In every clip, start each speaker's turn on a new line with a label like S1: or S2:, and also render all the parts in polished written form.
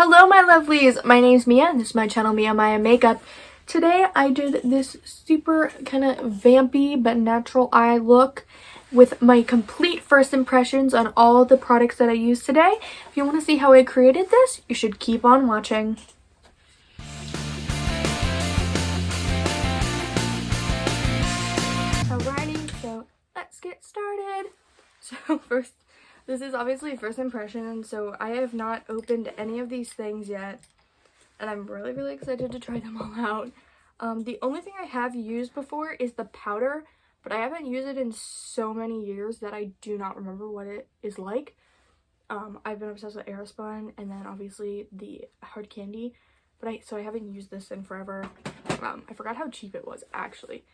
S1: Hello my lovelies, my name's Mia and this is my channel Mia Maya Makeup. Today I did this super kind of vampy but natural eye look with my complete first impressions on all the products that I used today. If you want to see how I created this, you should keep on watching. Alrighty, so let's get started. So first, this is obviously first impression, so I have not opened any of these things yet, and I'm really excited to try them all out. The only thing I have used before is the powder, but I haven't used it in so many years that I do not remember what it is like. I've been obsessed with Aerospun and then obviously the hard candy, but I haven't used this in forever. I forgot how cheap it was actually.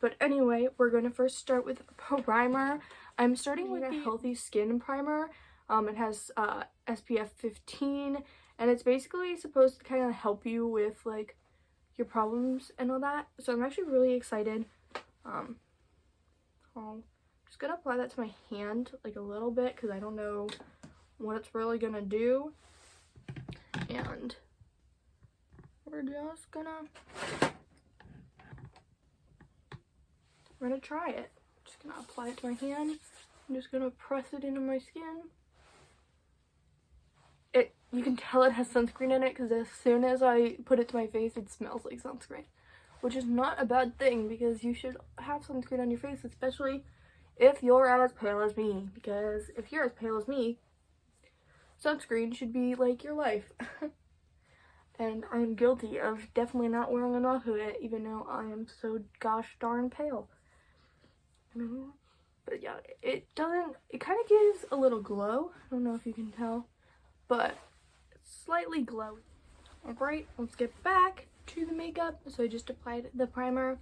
S1: But anyway, we're going to first start with primer. I'm starting with the Healthy Skin Primer. It has SPF 15, and it's basically supposed to kind of help you with like your problems and all that. So I'm actually really excited. I'm just gonna apply that to my hand like a little bit because I don't know what it's really gonna do. And we're just gonna try it. Just gonna apply it to my hand. I'm just gonna press it into my skin. You can tell it has sunscreen in it because as soon as I put it to my face, it smells like sunscreen, which is not a bad thing because you should have sunscreen on your face, especially if you're as pale as me, because if you're as pale as me, sunscreen should be like your life. And I'm guilty of definitely not wearing enough of it, even though I am so gosh darn pale. But yeah, it kind of gives a little glow. I don't know if you can tell, but it's slightly glowy. Alright, let's get back to the makeup. So I just applied the primer,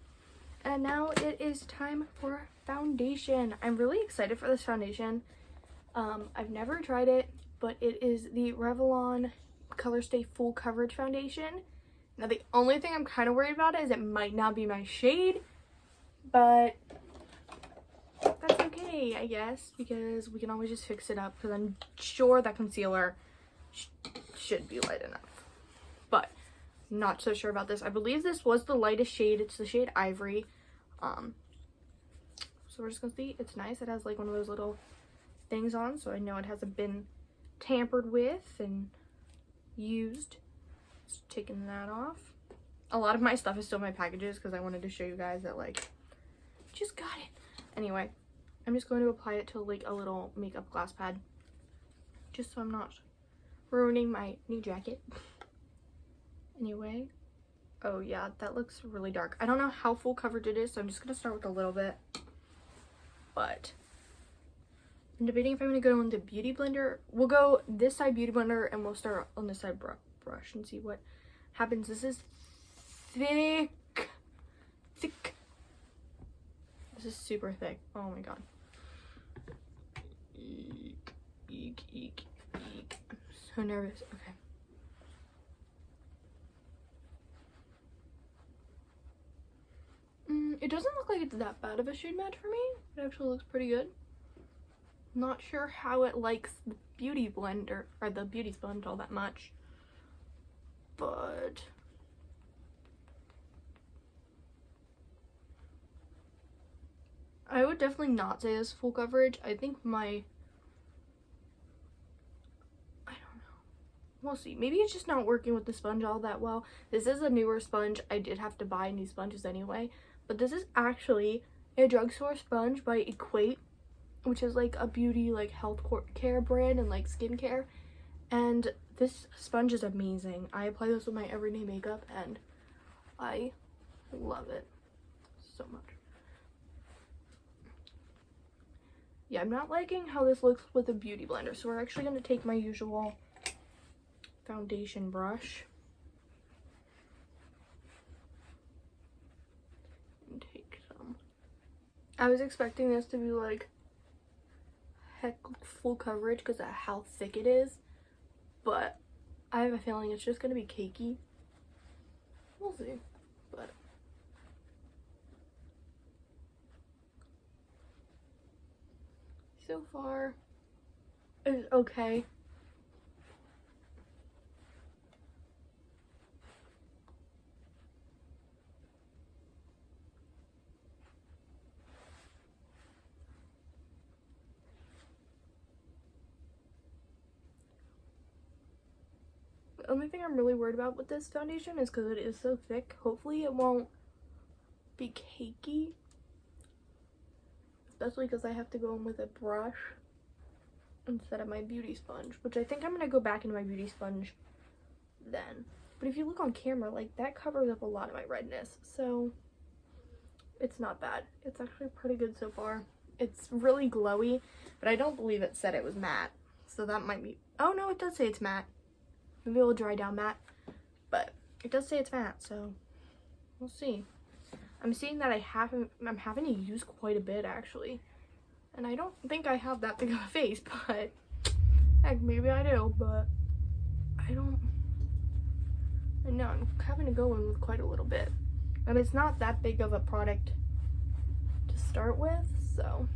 S1: and now it is time for foundation. I'm really excited for this foundation. I've never tried it, but it is the Revlon Colorstay Full Coverage Foundation. Now the only thing I'm kind of worried about is it might not be my shade, but that's okay, I guess, because we can always just fix it up, because I'm sure that concealer should be light enough. But not so sure about this. I believe this was the lightest shade. It's the shade Ivory. So we're just gonna see. It's nice. It has like one of those little things on, so I know it hasn't been tampered with and used. Just taking that off. A lot of my stuff is still in my packages because I wanted to show you guys that like just got it. Anyway, I'm just going to apply it to like a little makeup glass pad, just so I'm not ruining my new jacket. Anyway, oh yeah, that looks really dark. I don't know how full coverage it is, so I'm just gonna start with a little bit. But I'm debating if I'm gonna go in the Beauty Blender. We'll go this side Beauty Blender, and we'll start on this side brush and see what happens. This is thick. This is super thick. Oh my god. Eek. I'm so nervous. Okay. It doesn't look like it's that bad of a shade match for me. It actually looks pretty good. Not sure how it likes the Beauty Blender or the Beauty Sponge all that much, but I would definitely not say this full coverage. I think I don't know. We'll see. Maybe it's just not working with the sponge all that well. This is a newer sponge. I did have to buy new sponges anyway, but this is actually a Drugstore sponge by Equate, which is like a beauty like health care brand and like skincare. And this sponge is amazing. I apply this with my everyday makeup and I love it so much. Yeah, I'm not liking how this looks with a Beauty Blender, so we're actually going to take my usual foundation brush and take some. I was expecting this to be like heck full coverage because of how thick it is, but I have a feeling it's just going to be cakey. We'll see. But so far it's okay. The only thing I'm really worried about with this foundation is because it is so thick. Hopefully it won't be cakey. Especially because I have to go in with a brush instead of my beauty sponge. Which I think I'm going to go back into my beauty sponge then. But if you look on camera, like, that covers up a lot of my redness. So it's not bad. It's actually pretty good so far. It's really glowy. But I don't believe it said it was matte. So that might be... Oh no, it does say it's matte. Maybe it'll dry down matte. But it does say it's matte, so we'll see. I'm seeing that I'm having to use quite a bit, actually. And I don't think I have that big of a face, but heck, maybe I do, but I know I'm having to go in with quite a little bit. And it's not that big of a product to start with, so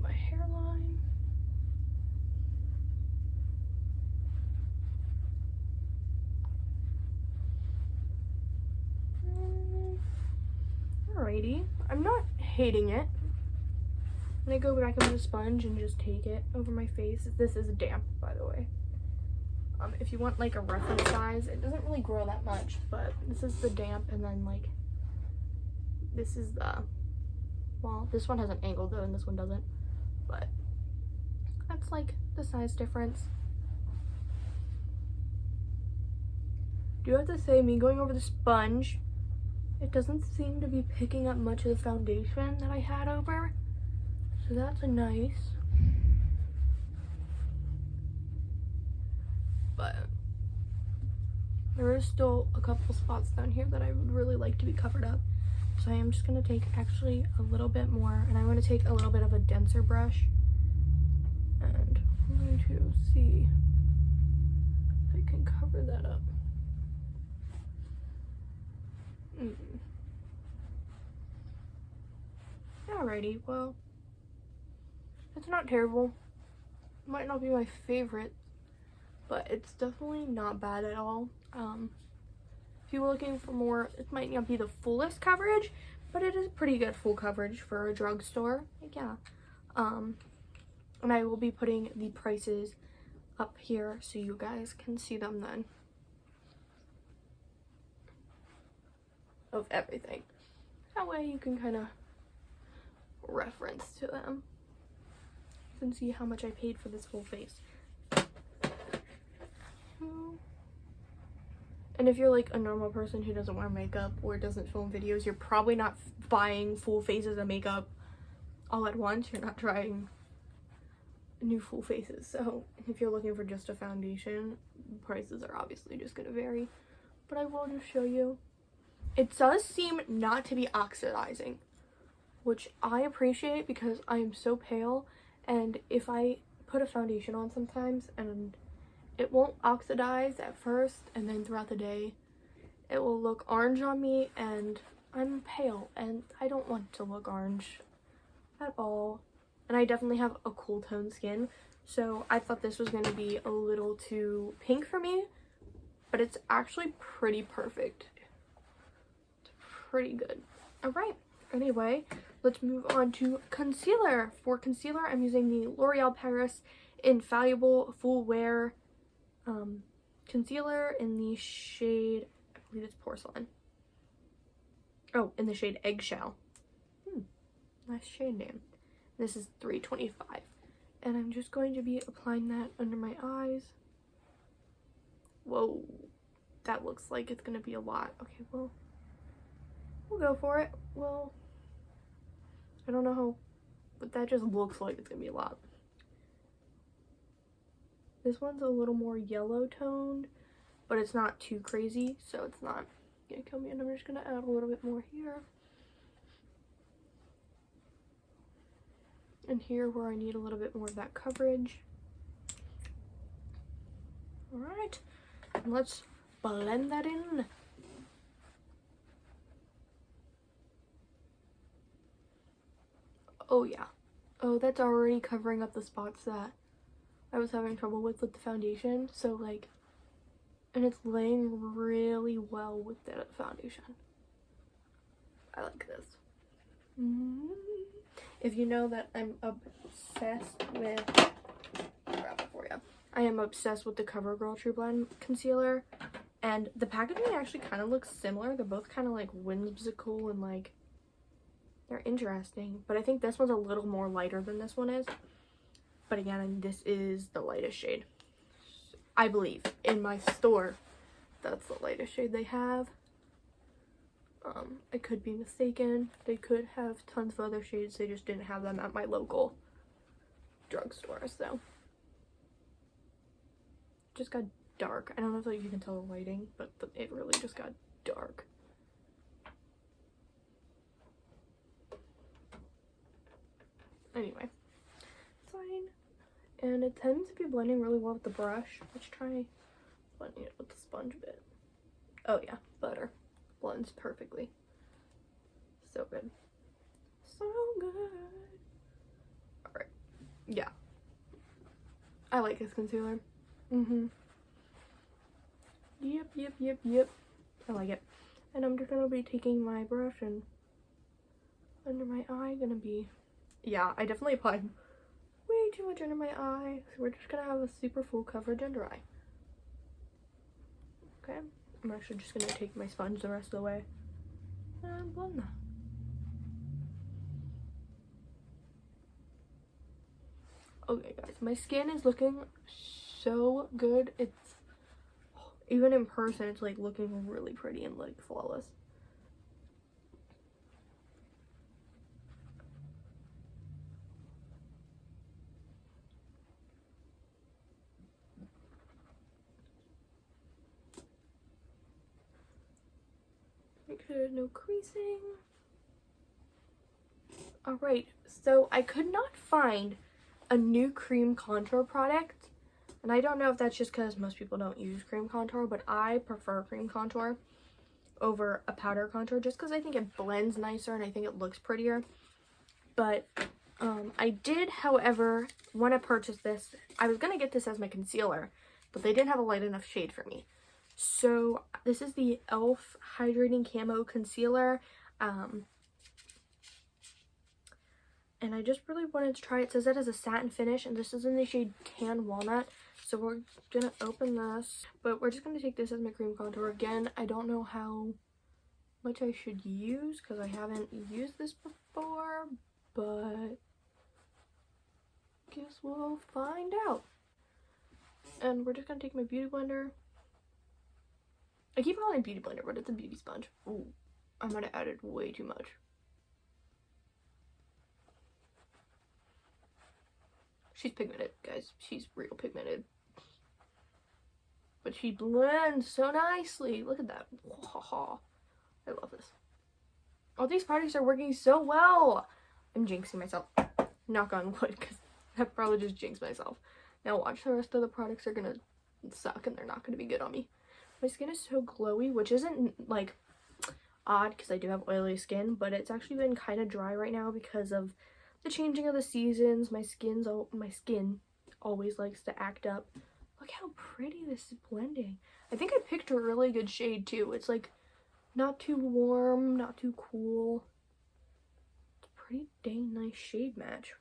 S1: my hairline. Alrighty, I'm not hating it. I'm gonna go back into the sponge and just take it over my face. This is damp, by the way. If you want like a reference size, it doesn't really grow that much, but this is the damp, and then like this is the, well, this one has an angle though and this one doesn't, but that's like the size difference. Do have to say, me going over the sponge, it doesn't seem to be picking up much of the foundation that I had over, so that's a nice. But there is still a couple spots down here that I would really like to be covered up. So I am just going to take actually a little bit more, and I'm going to take a little bit of a denser brush, and I'm going to see if I can cover that up. Alrighty, well, it's not terrible. Might not be my favorite, but it's definitely not bad at all. If you were looking for more, it might not be the fullest coverage, but it is pretty good full coverage for a drugstore. Yeah. And I will be putting the prices up here so you guys can see them then. Of everything. That way you can kind of reference to them. You can see how much I paid for this whole face. And if you're like a normal person who doesn't wear makeup or doesn't film videos, you're probably not buying full faces of makeup all at once. You're not trying new full faces. So if you're looking for just a foundation, prices are obviously just going to vary. But I will just show you. It does seem not to be oxidizing, which I appreciate because I am so pale, and if I put a foundation on sometimes and it won't oxidize at first, and then throughout the day it will look orange on me, and I'm pale and I don't want to look orange at all, and I definitely have a cool tone skin, so I thought this was going to be a little too pink for me, but it's actually pretty perfect. It's pretty good. Alright, anyway, let's move on to concealer. For concealer, I'm using the L'Oreal Paris Infallible Full Wear concealer in the shade, I believe it's Porcelain. Oh, in the shade Eggshell. Nice shade name. This is $3.25. And I'm just going to be applying that under my eyes. Whoa. That looks like it's going to be a lot. Okay, well, we'll go for it. Well, I don't know how, but that just looks like it's going to be a lot. This one's a little more yellow toned, but it's not too crazy, so it's not gonna kill me. And I'm just gonna add a little bit more here. And here where I need a little bit more of that coverage. Alright, let's blend that in. Oh yeah. Oh, that's already covering up the spots that I was having trouble with the foundation, so like, and it's laying really well with the foundation. I like this. If you know that I'm obsessed with, I'll grab it for you. I am obsessed with the CoverGirl True Blend concealer, and the packaging actually kind of looks similar. They're both kind of like whimsical and like they're interesting, but I think this one's a little more lighter than this one is. But again, this is the lightest shade, I believe. In my store, that's the lightest shade they have. I could be mistaken. They could have tons of other shades. They just didn't have them at my local drugstore. So just got dark. I don't know if you can tell the lighting, but it really just got dark. Anyway, fine. And it tends to be blending really well with the brush. Let's try blending it with the sponge a bit. Oh yeah, butter. Blends perfectly. So good. So good. Alright. Yeah. I like this concealer. Yep. I like it. And I'm just gonna be taking my brush and under my eye, yeah, I definitely applied way too much under my eye. So we're just gonna have a super full coverage under eye. Okay. I'm actually just gonna take my sponge the rest of the way and blend that. Okay guys, my skin is looking so good. It's, even in person, it's like looking really pretty and like flawless. Make sure no creasing. Alright, so I could not find a new cream contour product, and I don't know if that's just because most people don't use cream contour, but I prefer cream contour over a powder contour just because I think it blends nicer and I think it looks prettier. But I did, however, want to purchase this. I was going to get this as my concealer, but they didn't have a light enough shade for me. So this is the e.l.f. Hydrating Camo Concealer. And I just really wanted to try it. It says it has a satin finish, and this is in the shade Tan Walnut. So we're gonna open this, but we're just gonna take this as my cream contour. Again, I don't know how much I should use because I haven't used this before, but guess we'll find out. And we're just gonna take my beauty blender. I keep calling it beauty blender, but it's a beauty sponge. Ooh, I might have added way too much. She's pigmented, guys. She's real pigmented. But she blends so nicely. Look at that. I love this. All these products are working so well. I'm jinxing myself. Knock on wood, because I probably just jinxed myself. Now watch, the rest of the products are gonna suck and they're not gonna be good on me. My skin is so glowy, which isn't like odd because I do have oily skin, but it's actually been kind of dry right now because of the changing of the seasons. My skin always likes to act up. Look how pretty this is blending. I think I picked a really good shade too. It's like not too warm, not too cool. It's a pretty dang nice shade match.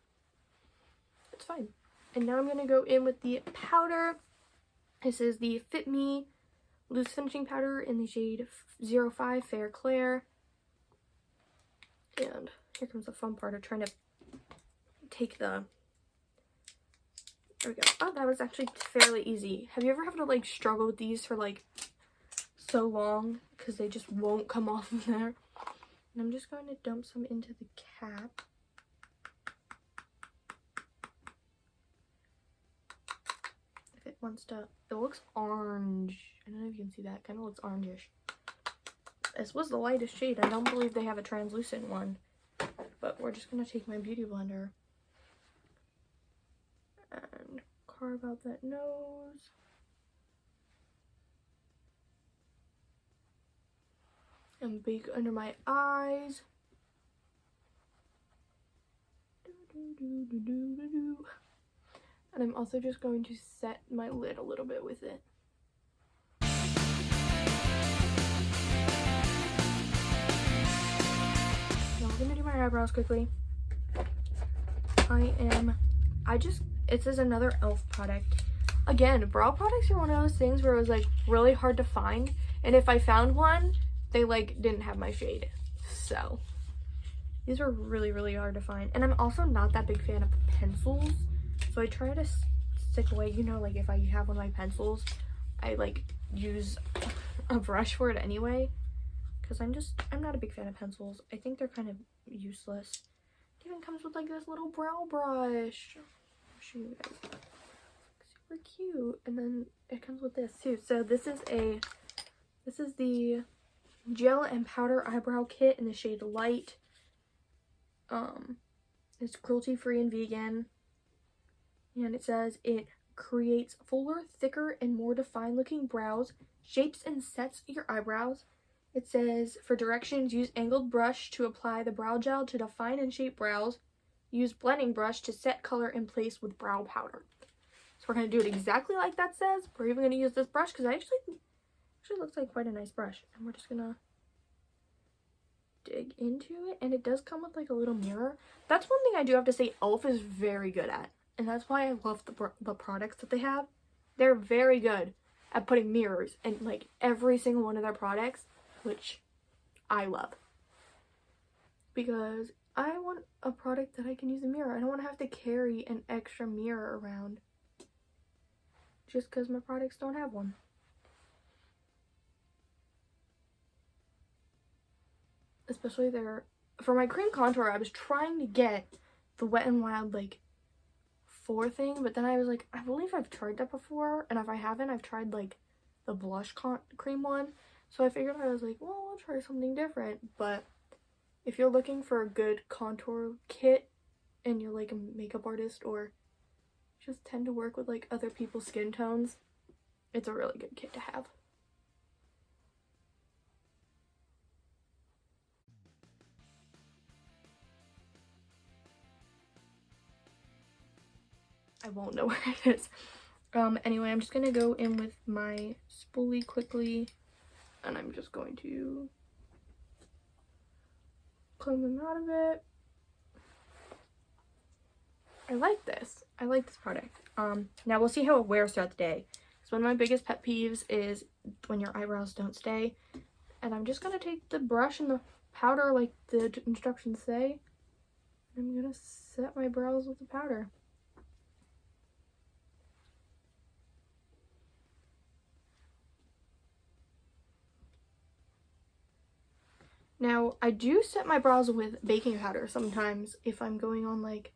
S1: It's fine. And now I'm gonna go in with the powder. This is the Fit Me Loose Finishing Powder in the shade 05 Fair Clair. And here comes the fun part of trying to take the, there we go. Oh, that was actually fairly easy. Have you ever had to like struggle with these for like so long because they just won't come off of there? And I'm just going to dump some into the cap. If it wants to, it looks orange. I don't know if you can see that. It kind of looks orangish. This was the lightest shade. I don't believe they have a translucent one. But we're just going to take my beauty blender and carve out that nose. And bake under my eyes. And I'm also just going to set my lid a little bit with it. Now I'm gonna do my eyebrows quickly. It says another e.l.f. product. again, brow products are one of those things where it was like really hard to find, and if I found one, they like didn't have my shade. So these are really, really hard to find. And I'm also not that big fan of pencils, so I try to stick away, you know, like if I have one of my pencils, I like use a brush for it anyway, because I'm not a big fan of pencils. I think they're kind of useless. It even comes with like this little brow brush. I'll show you guys. Super cute. And then it comes with this too. So this is the gel and powder eyebrow kit in the shade Light. It's cruelty free and vegan, and it says it creates fuller, thicker, and more defined looking brows, shapes and sets your eyebrows. It says for directions, use angled brush to apply the brow gel to define and shape brows. Use blending brush to set color in place with brow powder. So we're going to do it exactly like that says. We're even going to use this brush because it actually looks like quite a nice brush. And we're just going to dig into it. And it does come with like a little mirror. That's one thing I do have to say e.l.f. is very good at. And that's why I love the products that they have. They're very good at putting mirrors in like every single one of their products, which I love. Because I want a product that I can use a mirror. I don't want to have to carry an extra mirror around just because my products don't have one. Especially for my cream contour, I was trying to get the Wet n Wild like 4 thing, but then I was like, I believe I've tried that before, and if I haven't, I've tried like the blush cream one. So I figured, I was like, well, I'll try something different. But if you're looking for a good contour kit and you're like a makeup artist or just tend to work with like other people's skin tones, it's a really good kit to have. I won't know where it is. Anyway, I'm just gonna go in with my spoolie quickly, and I'm just going to clean them out of it. I like this. I like this product. Now we'll see how it wears throughout the day. So one of my biggest pet peeves is when your eyebrows don't stay. And I'm just gonna take the brush and the powder like the instructions say. I'm gonna set my brows with the powder. Now, I do set my brows with baking powder sometimes if I'm going on like,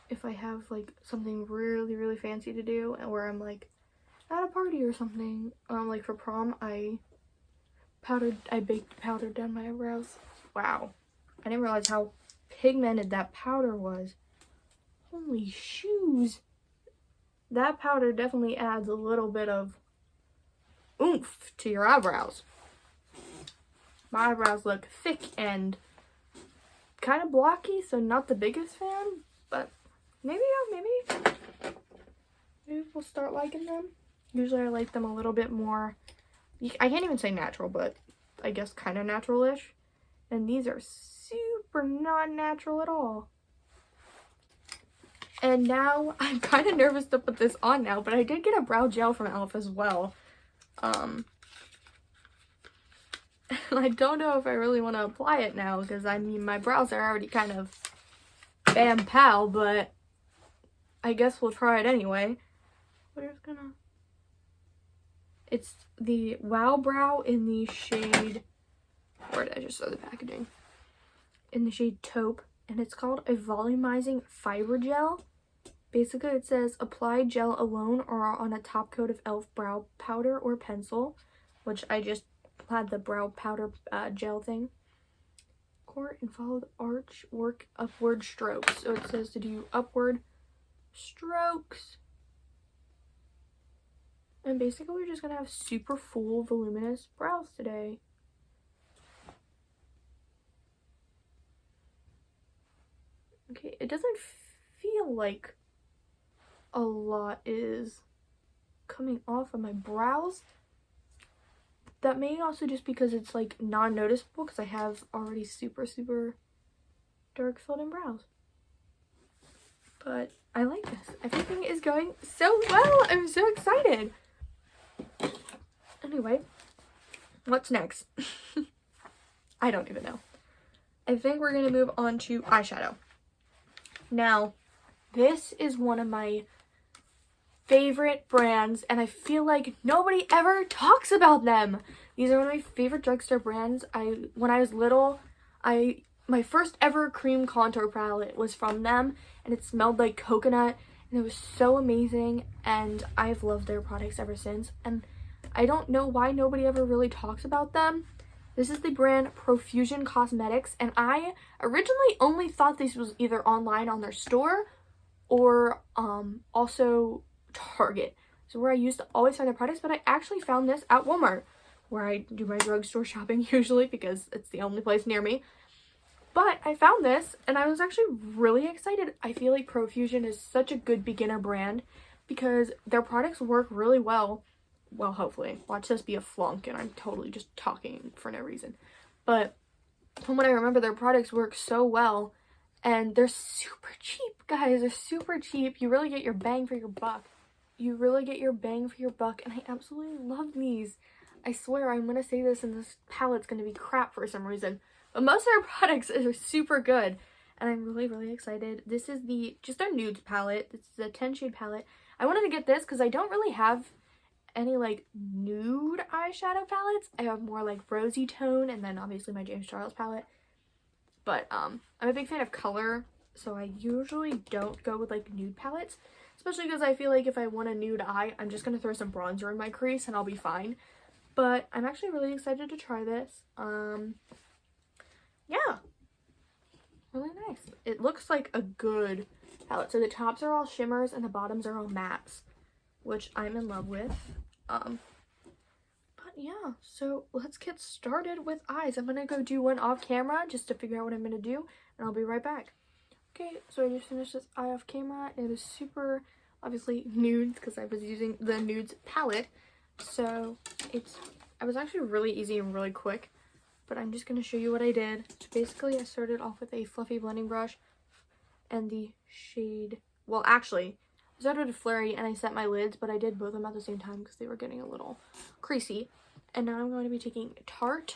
S1: if I have like something really, really fancy to do, and where I'm like at a party or something. Like for prom, I baked powder down my eyebrows. Wow. I didn't realize how pigmented that powder was. Holy shoes. That powder definitely adds a little bit of oomph to your eyebrows. My eyebrows look thick and kind of blocky, so not the biggest fan, but maybe we'll start liking them. Usually I like them a little bit more, I can't even say natural, but I guess kind of natural-ish. And these are super not natural at all. And now I'm kind of nervous to put this on now, but I did get a brow gel from e.l.f. as well. I don't know if I really want to apply it now, because I mean my brows are already kind of bam pow, but I guess we'll try it anyway. It's the Wow Brow in the shade, where did I just saw the packaging? In the shade Taupe, and it's called a volumizing fiber gel. Basically it says apply gel alone or on a top coat of e.l.f. brow powder or pencil, which I just had the brow powder gel thing. Court and follow the arch, work upward strokes. So it says to do upward strokes. And basically we're just gonna have super full voluminous brows today. Okay, it doesn't feel like a lot is coming off of my brows. That may also just because it's like non-noticeable because I have already super dark filled in brows. but I like this. Everything is going so well. I'm so excited. Anyway, what's next? I don't even know. I think we're going to move on to eyeshadow. Now, this is one of my favorite brands, and I feel like nobody ever talks about them. These are one of my favorite drugstore brands. When I was little, my first ever cream contour palette was from them, and it smelled like coconut, and it was so amazing, and I've loved their products ever since, and I don't know why nobody ever really talks about them. This is the brand Profusion Cosmetics, and I originally only thought this was either online on their store or also Target. So where I used to always find their products, but I actually found this at Walmart, where I do my drugstore shopping usually because it's the only place near me. But I found this and I was actually really excited. I feel like Profusion is such a good beginner brand because their products work really well. Well, hopefully. Watch this be a flunk and I'm totally just talking for no reason. But from what I remember, their products work so well and they're super cheap, guys. They're super cheap. You really get your bang for your buck. You really get your bang for your buck, and I absolutely love these. I swear I'm going to say this and this palette's going to be crap for some reason. But most of their products are super good, and I'm really, really excited. This is just their nudes palette. This is a 10 shade palette. I wanted to get this because I don't really have any like nude eyeshadow palettes. I have more like rosy tone, and then obviously my James Charles palette. But I'm a big fan of color, so I usually don't go with like nude palettes. Especially because I feel like if I want a nude eye, I'm just going to throw some bronzer in my crease and I'll be fine. But I'm actually really excited to try this. Yeah. Really nice. It looks like a good palette. So the tops are all shimmers and the bottoms are all mattes, which I'm in love with. But yeah, so let's get started with eyes. I'm going to go do one off camera just to figure out what I'm going to do, and I'll be right back. Okay, so I just finished this eye off camera. It is super, obviously, nudes because I was using the nudes palette. So I was actually really easy and really quick, but I'm just going to show you what I did. So basically, I started off with a fluffy blending brush and the shade, well, actually, I started with Flurry and I set my lids, but I did both of them at the same time because they were getting a little creasy. And now I'm going to be taking Tarte,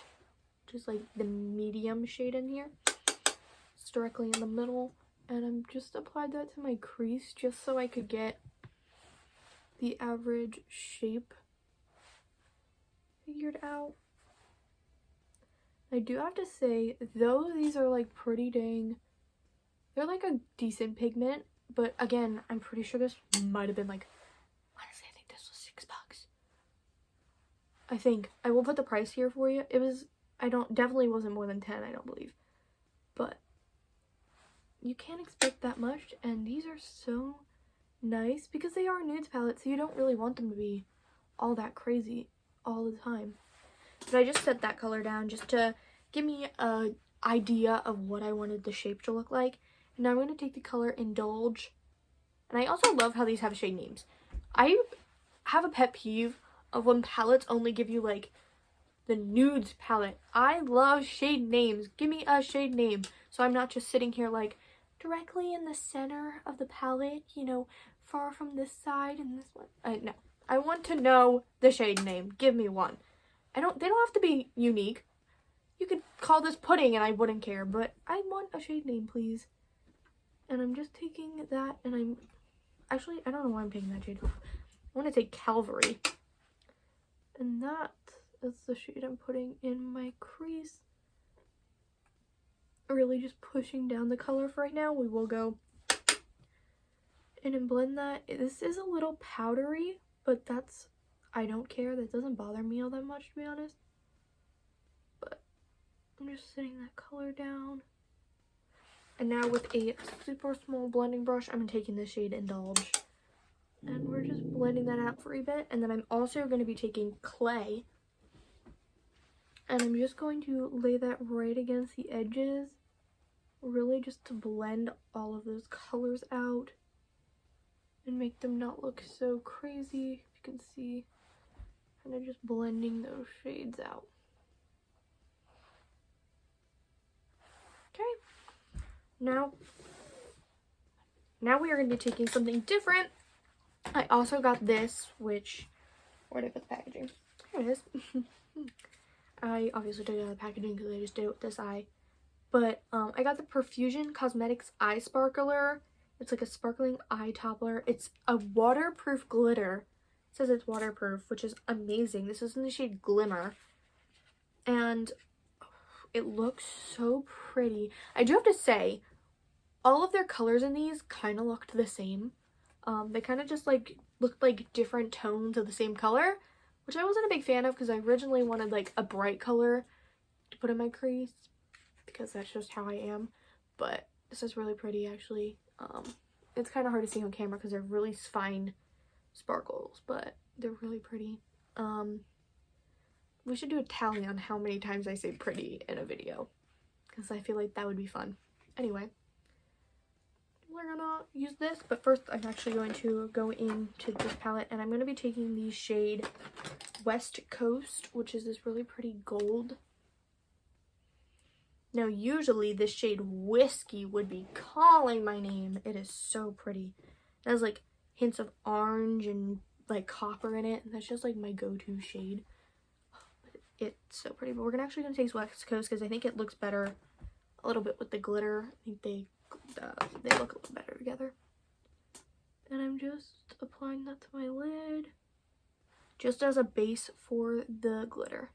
S1: which is like the medium shade in here. It's directly in the middle. And I'm just applied that to my crease just so I could get the average shape figured out. I do have to say, though these are like pretty dang, they're like a decent pigment, but again, I'm pretty sure this might have been like, honestly, I think this was $6. I think. I will put the price here for you. It was, definitely wasn't more than 10, I don't believe. But you can't expect that much, and these are so nice because they are nudes palettes, so you don't really want them to be all that crazy all the time. But I just set that color down just to give me an idea of what I wanted the shape to look like. And now I'm going to take the color Indulge, and I also love how these have shade names. I have a pet peeve of when palettes only give you like the nudes palette. I love shade names. Give me a shade name so I'm not just sitting here like directly in the center of the palette, you know, far from this side and this one. No, I want to know the shade name. Give me one. They don't have to be unique. You could call this pudding and I wouldn't care, but I want a shade name, please. And I'm just taking that, and I don't know why I'm taking that shade. I want to take Calvary. And that is the shade I'm putting in my crease. Really just pushing down the color for right now. We will go in and blend that. This is a little powdery, but I don't care. That doesn't bother me all that much, to be honest. But I'm just setting that color down. And now with a super small blending brush, I'm taking the shade Indulge. And we're just blending that out for a bit. And then I'm also going to be taking Clay. And I'm just going to lay that right against the edges. Really just to blend all of those colors out. And make them not look so crazy. If you can see, kind of just blending those shades out. Okay. Now, now we are going to be taking something different. I also got this, which, where did I put the packaging? Here it is. I obviously took it out of the packaging because I just did it with this eye. But I got the Perfusion Cosmetics Eye Sparkler. It's like a sparkling eye topper. It's a waterproof glitter. It says it's waterproof, which is amazing. This is in the shade Glimmer. And it looks so pretty. I do have to say, all of their colors in these kind of looked the same. They kind of just like looked like different tones of the same color, which I wasn't a big fan of because I originally wanted like a bright color to put in my crease because that's just how I am. But this is really pretty actually. It's kind of hard to see on camera because they're really fine sparkles, but they're really pretty. We should do a tally on how many times I say pretty in a video because I feel like that would be fun. Anyway, we're gonna use this, but first I'm actually going to go into this palette and I'm going to be taking the shade West Coast, which is this really pretty gold. Now usually this shade Whiskey would be calling my name. It is so pretty. It has like hints of orange and like copper in it, and that's just like my go-to shade. It's so pretty, but we're actually gonna take West Coast because I think it looks better a little bit with the glitter. I think they look a little better together. And I'm just applying that to my lid, just as a base for the glitter.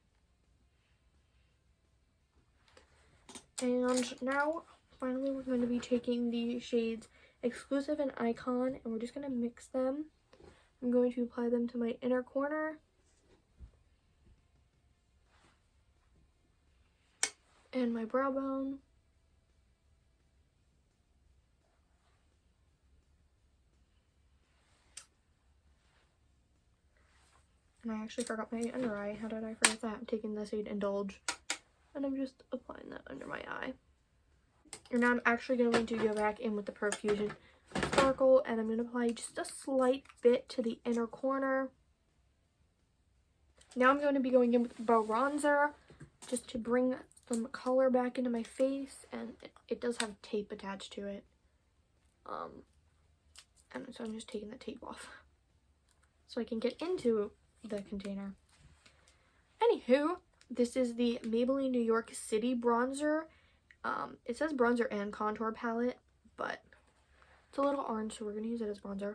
S1: And now, finally, we're going to be taking the shades Exclusive and Icon, and we're just going to mix them. I'm going to apply them to my inner corner. And my brow bone. And I actually forgot my under eye. How did I forget that? I'm taking the shade Indulge. And I'm just applying that under my eye. And now I'm actually going to go back in with the Perfusion Sparkle. And I'm going to apply just a slight bit to the inner corner. Now I'm going to be going in with bronzer. Just to bring some color back into my face. And it does have tape attached to it. And so I'm just taking the tape off. So I can get into the container. Anywho, this is the Maybelline New York City bronzer. It says bronzer and contour palette, but it's a little orange, so we're gonna use it as bronzer.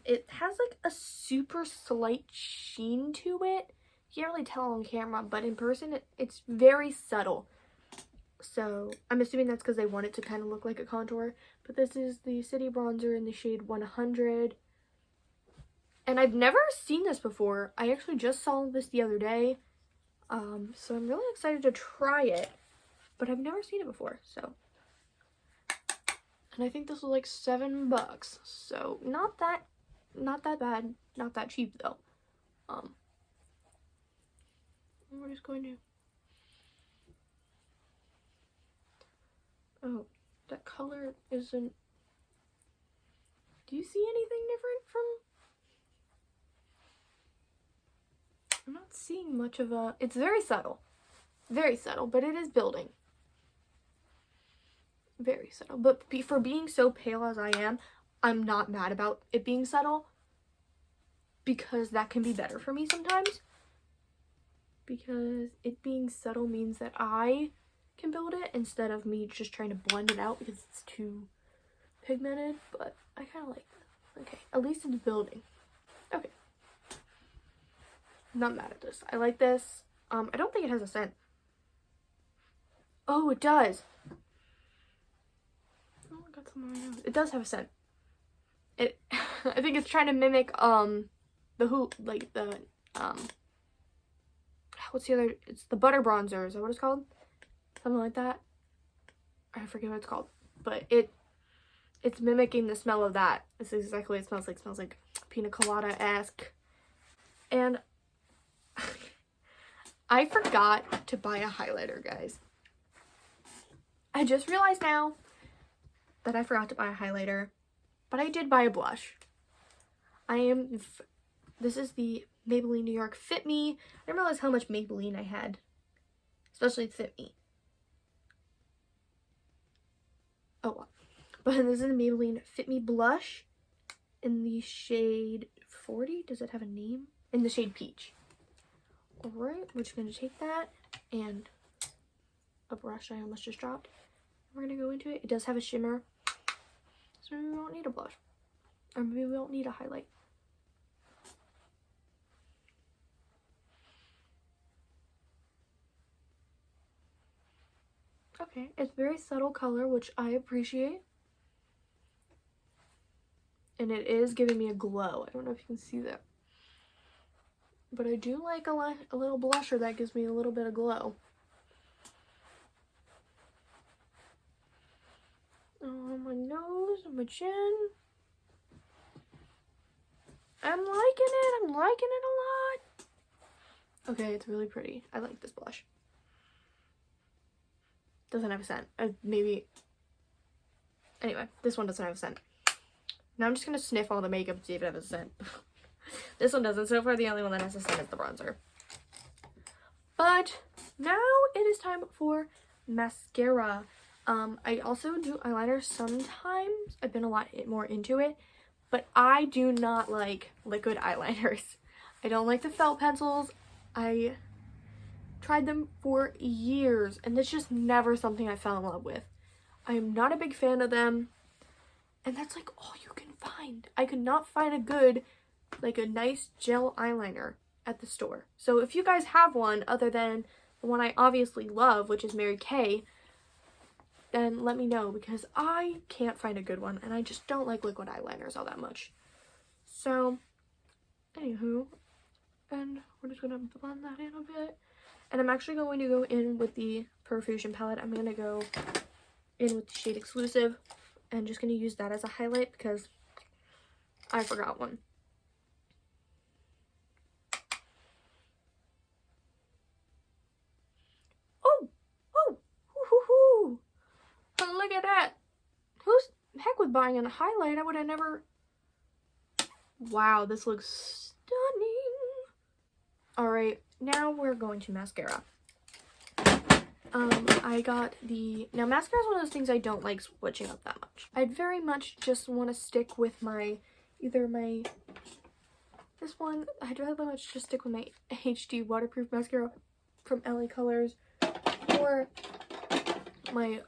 S1: It has like a super slight sheen to it. You can't really tell on camera, but in person it's very subtle. So I'm assuming that's because they want it to kind of look like a contour. But this is the City bronzer in the shade 100. And I've never seen this before. I actually just saw this the other day. So I'm really excited to try it. But I've never seen it before, so. And I think this was like $7. So not that bad. Not that cheap though. We're just going to. Oh, that color isn't. Do you see anything different from? I'm not seeing much of a, it's very subtle, but it is building. Very subtle, but for being so pale as I am, I'm not mad about it being subtle, because that can be better for me sometimes, because it being subtle means that I can build it instead of me just trying to blend it out because it's too pigmented. But I kind of like that. Okay, at least it's building. Okay. Not mad at this. I like this. I don't think it has a scent. Oh, it does. Oh, I got some on my nose. It does have a scent. It. I think it's trying to mimic what's the other? It's the butter bronzer. Is that what it's called? Something like that. I forget what it's called, but it's mimicking the smell of that. This is exactly what it smells like. It smells like pina colada-esque. And I forgot to buy a highlighter, guys. I just realized now that I forgot to buy a highlighter, but I did buy a blush. This is the Maybelline New York Fit Me. I didn't realize how much Maybelline I had, especially Fit Me. Oh, well. But this is a Maybelline Fit Me blush in the shade 40. Does it have a name? In the shade Peach. Alright, we're just going to take that and a brush I almost just dropped. We're going to go into it. It does have a shimmer, so maybe we won't need a blush. Or maybe we won't need a highlight. Okay, it's very subtle color, which I appreciate. And it is giving me a glow. I don't know if you can see that. But I do like a little blusher that gives me a little bit of glow. On my nose, on my chin. I'm liking it. I'm liking it a lot. Okay, it's really pretty. I like this blush. Doesn't have a scent. Maybe. Anyway, this one doesn't have a scent. Now I'm just going to sniff all the makeup and see if it has a scent. This one doesn't. So far, the only one that has a scent is the bronzer. But now it is time for mascara. I also do eyeliner sometimes. I've been a lot more into it. But I do not like liquid eyeliners. I don't like the felt pencils. I tried them for years, and it's just never something I fell in love with. I am not a big fan of them, and that's like all you can find. I could not find a good, like a nice gel eyeliner at the store. So if you guys have one other than the one I obviously love, which is Mary Kay, then let me know, because I can't find a good one, and I just don't like liquid eyeliners all that much. So, anywho, and we're just gonna blend that in a bit. And I'm actually going to go in with the Profusion palette. I'm going to go in with the shade Exclusive and just going to use that as a highlight because I forgot one. Oh! Oh! Hoo-hoo-hoo! Look at that! Who's heck with buying a highlight? I would have never... Wow, this looks stunning! Alright, now we're going to mascara. I got the... Now, mascara is one of those things I don't like switching up that much. I'd very much just want to stick with my... This one, I'd rather much just stick with my HD waterproof mascara from LA Colors. Or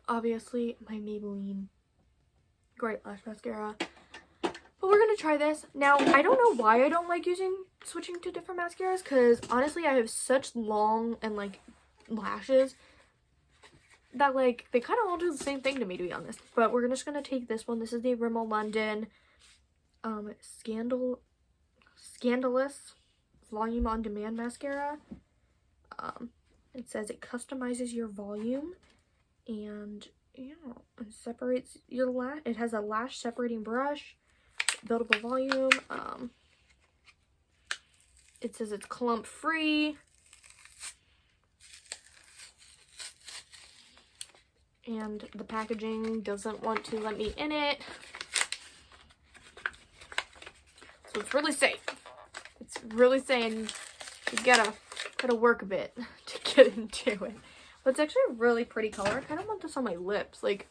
S1: obviously, my Maybelline Great Lash Mascara. But we're going to try this. Now, I don't know why I don't like switching to different mascaras, because honestly, I have such long and, like, lashes that, like, they kind of all do the same thing to me, to be honest. But we're just going to take this one. This is the Rimmel London Scandalous Volume On Demand Mascara. It says it customizes your volume, and, yeah, it separates your lash. It has a lash separating brush. Buildable volume. It says it's clump free, and the packaging doesn't want to let me in it, so it's really safe. It's really saying you gotta work a bit to get into it. But it's actually a really pretty color. I kind of want this on my lips. Like,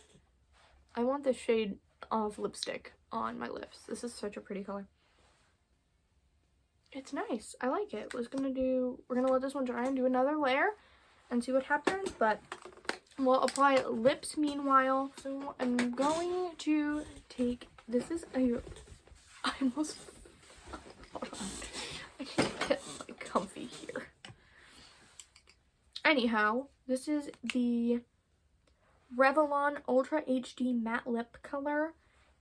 S1: I want this shade of lipstick on my lips. This is such a pretty color. It's nice. I like it. We're gonna let this one dry and do another layer and see what happens, but we'll apply lips meanwhile. So I'm going to take, I almost, hold on. I need to get like comfy here. Anyhow, this is the Revlon Ultra HD Matte Lip Color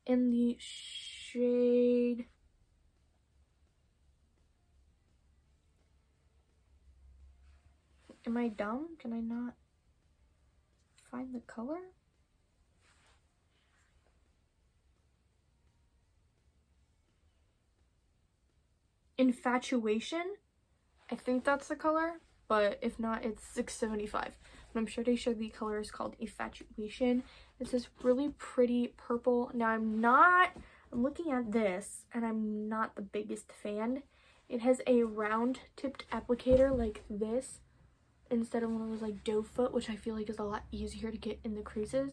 S1: in the shade Am I dumb? Can I not find the color? Infatuation? I think that's the color, but if not, it's $6.75. But I'm sure they showed the color is called Infatuation. It's this really pretty purple. Now I'm looking at this and I'm not the biggest fan. It has a round tipped applicator like this instead of one of those like doe foot, which I feel like is a lot easier to get in the creases.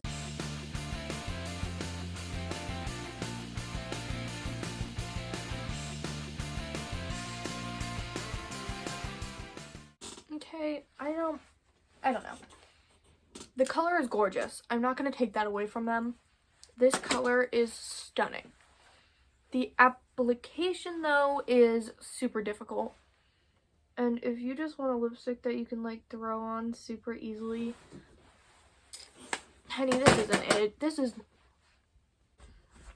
S1: okay, I don't know. The color is gorgeous. I'm not going to take that away from them. This color is stunning. The application, though, is super difficult. And if you just want a lipstick that you can, like, throw on super easily, honey, this isn't it. This is,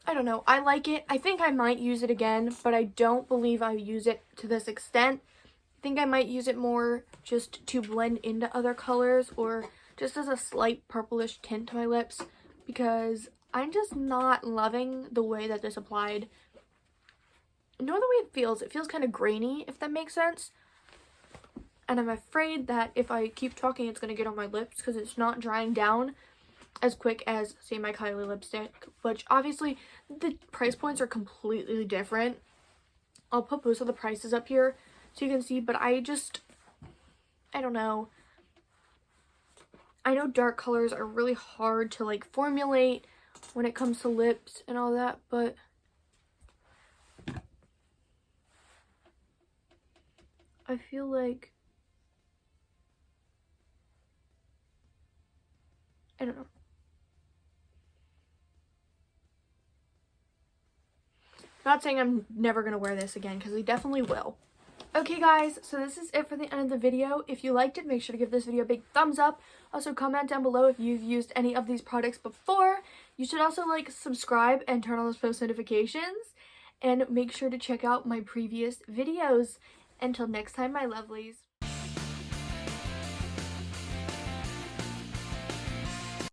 S1: I don't know. I like it. I think I might use it again, but I don't believe I use it to this extent. I think I might use it more just to blend into other colors or just as a slight purplish tint to my lips, because I'm just not loving the way that this applied. Nor the way it feels. It feels kind of grainy, if that makes sense. And I'm afraid that if I keep talking, it's going to get on my lips because it's not drying down as quick as, say, my Kylie lipstick, which obviously the price points are completely different. I'll put both of the prices up here so you can see, but I don't know. I know dark colors are really hard to, like, formulate when it comes to lips and all that, but I feel like, I don't know. Not saying I'm never going to wear this again, because I definitely will. Okay guys, so this is it for the end of the video. If you liked it, make sure to give this video a big thumbs up. Also comment down below if you've used any of these products before. You should also like, subscribe, and turn on those post notifications. And make sure to check out my previous videos. Until next time, my lovelies.